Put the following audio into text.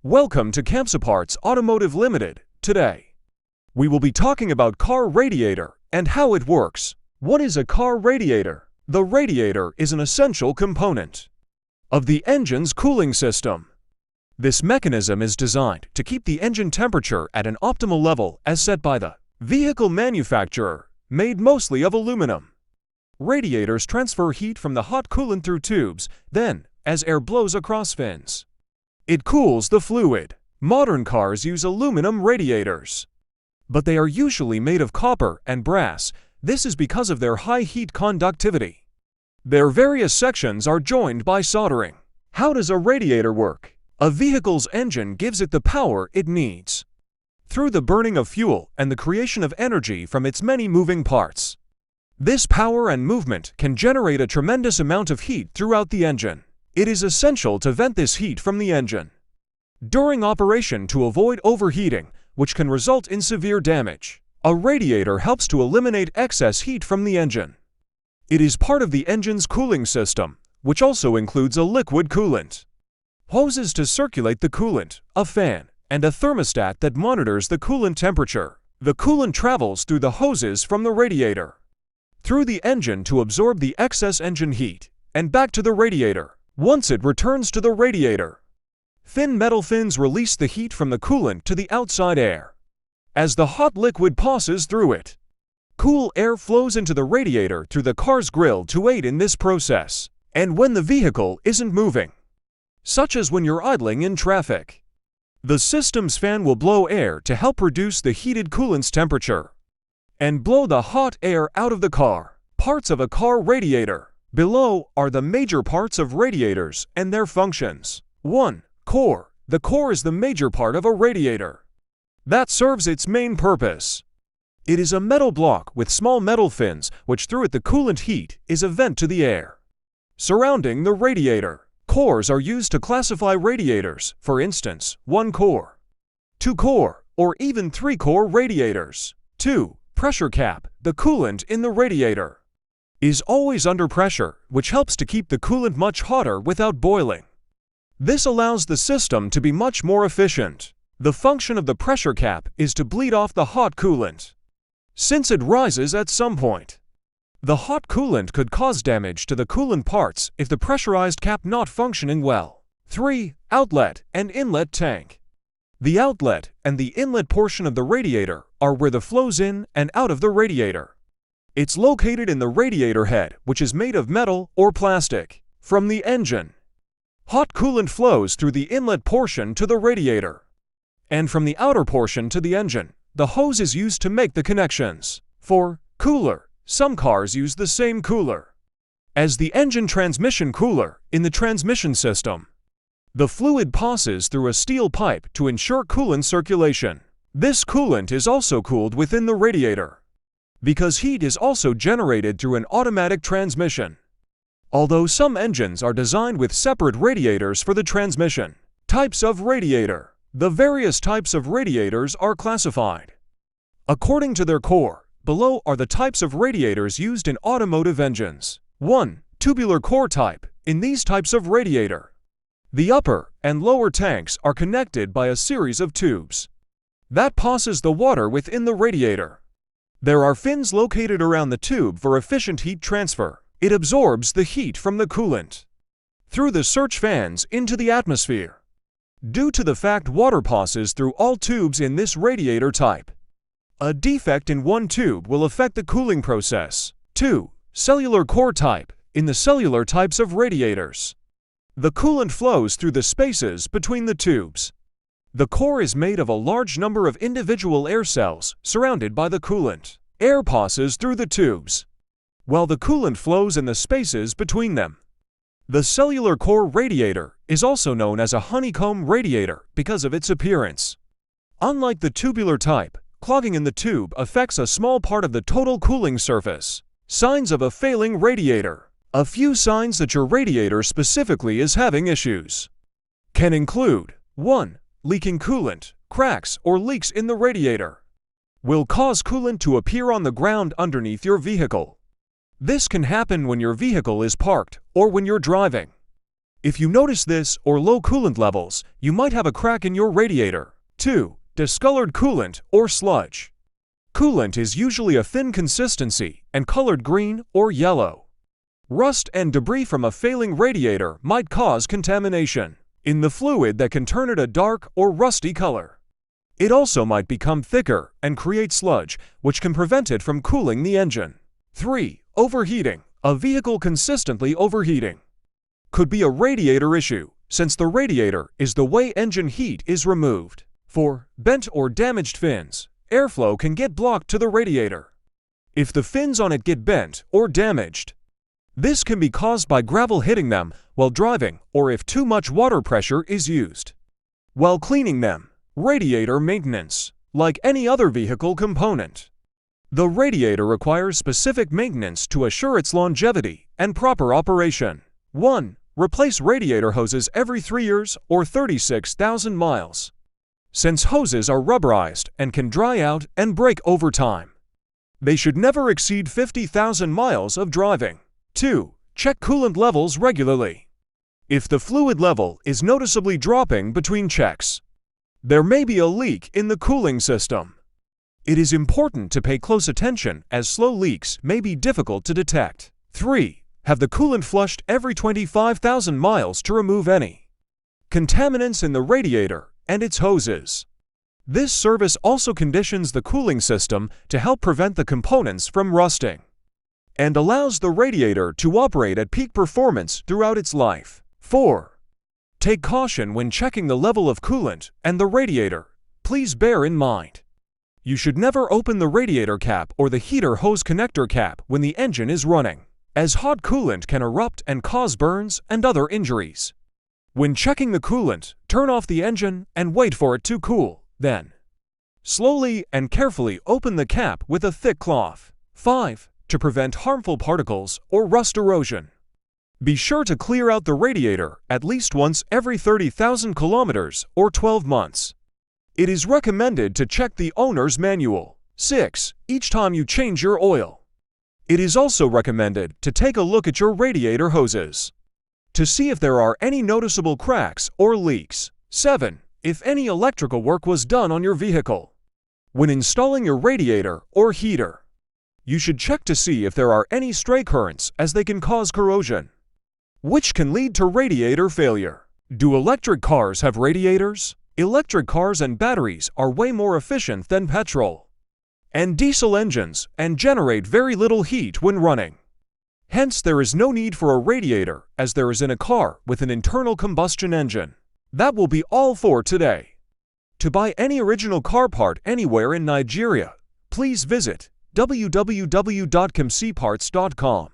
Welcome to Kamsiparts Automotive Limited. Today, we will be talking about car radiator and how it works. What is a car radiator? The radiator is an essential component of the engine's cooling system. This mechanism is designed to keep the engine temperature at an optimal level as set by the vehicle manufacturer, made mostly of aluminum. Radiators transfer heat from the hot coolant through tubes, then, as air blows across fins, it cools the fluid. Modern cars use aluminum radiators, but they are usually made of copper and brass. This is because of their high heat conductivity. Their various sections are joined by soldering. How does a radiator work? A vehicle's engine gives it the power it needs through the burning of fuel and the creation of energy from its many moving parts. This power and movement can generate a tremendous amount of heat throughout the engine. It is essential to vent this heat from the engine during operation to avoid overheating, which can result in severe damage. A radiator helps to eliminate excess heat from the engine. It is part of the engine's cooling system, which also includes a liquid coolant, hoses to circulate the coolant, a fan, and a thermostat that monitors the coolant temperature. The coolant travels through the hoses from the radiator through the engine to absorb the excess engine heat, and back to the radiator. Once it returns to the radiator, thin metal fins release the heat from the coolant to the outside air. As the hot liquid passes through it, cool air flows into the radiator through the car's grille to aid in this process. And when the vehicle isn't moving, such as when you're idling in traffic, the system's fan will blow air to help reduce the heated coolant's temperature and blow the hot air out of the car. Parts of a car radiator. Below are the major parts of radiators and their functions. 1. Core. The core is the major part of a radiator that serves its main purpose. It is a metal block with small metal fins which through it the coolant heat is a vent to the air surrounding the radiator. Cores are used to classify radiators, for instance, 1 core, 2 core, or even 3 core radiators. 2. Pressure cap. The coolant in the radiator is always under pressure, which helps to keep the coolant much hotter without boiling. This allows the system to be much more efficient. The function of the pressure cap is to bleed off the hot coolant, since it rises at some point. The hot coolant could cause damage to the coolant parts if the pressurized cap not functioning well. 3. Outlet and inlet tank. The outlet and the inlet portion of the radiator are where the flows in and out of the radiator. It's located in the radiator head, which is made of metal or plastic. From the engine, hot coolant flows through the inlet portion to the radiator, and from the outer portion to the engine. The hose is used to make the connections. 4. Cooler. Some cars use the same cooler as the engine transmission cooler in the transmission system. The fluid passes through a steel pipe to ensure coolant circulation. This coolant is also cooled within the radiator because heat is also generated through an automatic transmission. Although some engines are designed with separate radiators for the transmission. Types of radiator. The various types of radiators are classified according to their core. Below are the types of radiators used in automotive engines. 1. Tubular core type. In these types of radiator, the upper and lower tanks are connected by a series of tubes that passes the water within the radiator. There are fins located around the tube for efficient heat transfer. It absorbs the heat from the coolant through the surge fans into the atmosphere. Due to the fact water passes through all tubes in this radiator type, a defect in one tube will affect the cooling process. 2. Cellular core type. In the cellular types of radiators, the coolant flows through the spaces between the tubes. The core is made of a large number of individual air cells surrounded by the coolant. Air passes through the tubes, while the coolant flows in the spaces between them. The cellular core radiator is also known as a honeycomb radiator because of its appearance. Unlike the tubular type, clogging in the tube affects a small part of the total cooling surface. Signs of a failing radiator. A few signs that your radiator specifically is having issues can include 1. Leaking coolant. Cracks or leaks in the radiator will cause coolant to appear on the ground underneath your vehicle. This can happen when your vehicle is parked or when you're driving. If you notice this or low coolant levels, you might have a crack in your radiator. 2. Discolored coolant or sludge. Coolant is usually a thin consistency and colored green or yellow. Rust and debris from a failing radiator might cause contamination in the fluid that can turn it a dark or rusty color. It also might become thicker and create sludge, which can prevent it from cooling the engine. 3. Overheating. A vehicle consistently overheating could be a radiator issue, since the radiator is the way engine heat is removed. 4. Bent or damaged fins. Airflow can get blocked to the radiator if the fins on it get bent or damaged. This can be caused by gravel hitting them while driving or if too much water pressure is used while cleaning them. Radiator maintenance. Like any other vehicle component, the radiator requires specific maintenance to assure its longevity and proper operation. 1. Replace radiator hoses every 3 years or 36,000 miles. Since hoses are rubberized and can dry out and break over time, they should never exceed 50,000 miles of driving. 2. Check coolant levels regularly. If the fluid level is noticeably dropping between checks, there may be a leak in the cooling system. It is important to pay close attention as slow leaks may be difficult to detect. 3. Have the coolant flushed every 25,000 miles to remove any contaminants in the radiator and its hoses. This service also conditions the cooling system to help prevent the components from rusting and allows the radiator to operate at peak performance throughout its life. 4. Take caution when checking the level of coolant and the radiator. Please bear in mind, you should never open the radiator cap or the heater hose connector cap when the engine is running, as hot coolant can erupt and cause burns and other injuries. When checking the coolant, turn off the engine and wait for it to cool. Then, slowly and carefully open the cap with a thick cloth. 5. To prevent harmful particles or rust erosion, be sure to clear out the radiator at least once every 30,000 kilometers or 12 months. It is recommended to check the owner's manual. 6. Each time you change your oil. It is also recommended to take a look at your radiator hoses to see if there are any noticeable cracks or leaks. 7. If any electrical work was done on your vehicle. When installing your radiator or heater, you should check to see if there are any stray currents, as they can cause corrosion, which can lead to radiator failure. Do electric cars have radiators? Electric cars and batteries are way more efficient than petrol and diesel engines and generate very little heat when running. Hence, there is no need for a radiator as there is in a car with an internal combustion engine. That will be all for today. To buy any original car part anywhere in Nigeria, please visit www.kamsiparts.com.